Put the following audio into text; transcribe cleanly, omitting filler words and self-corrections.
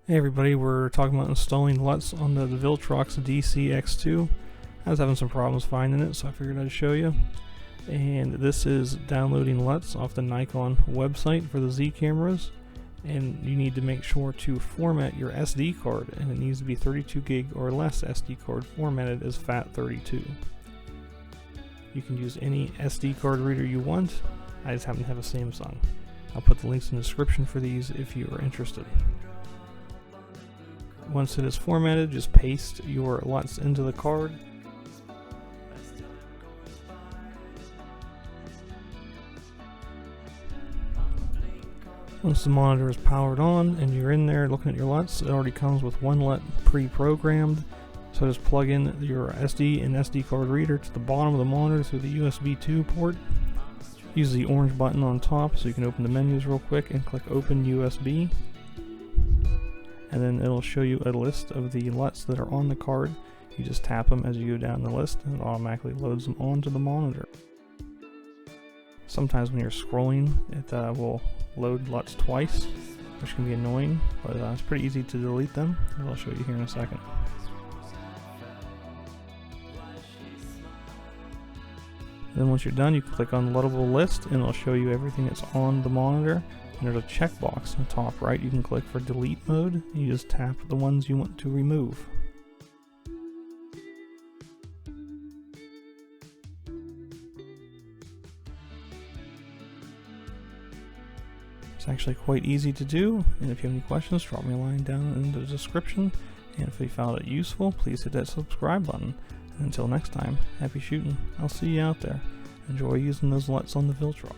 Hey everybody, we're talking about installing LUTs on the Viltrox DC-X2. I was having some problems finding it, so I figured I'd show you. And this is downloading LUTs off the Nikon website for the Z cameras. And you need to make sure to format your SD card, and it needs to be 32 gig or less SD card formatted as FAT32. You can use any SD card reader you want. I just happen to have a Samsung. I'll put the links in the description for these if you are interested. Once it is formatted, just paste your LUTs into the card. Once the monitor is powered on and you're in there looking at your LUTs, it already comes with one LUT pre-programmed. So just plug in your SD and SD card reader to the bottom of the monitor through the USB 2 port. Use the orange button on top so you can open the menus real quick and click Open USB. And then it'll show you a list of the LUTs that are on the card. You just tap them as you go down the list and it automatically loads them onto the monitor. Sometimes when you're scrolling, it will load LUTs twice, which can be annoying, but it's pretty easy to delete them, as I'll show you here in a second. Then once you're done, you click on Luttable List and it'll show you everything that's on the monitor. And there's a checkbox in the top right. You can click for delete mode. You just tap the ones you want to remove. It's actually quite easy to do, and if you have any questions, drop me a line down in the description. And if you found it useful, please hit that subscribe button. And until next time, happy shooting. I'll see you out there. Enjoy using those LUTs on the Viltrox.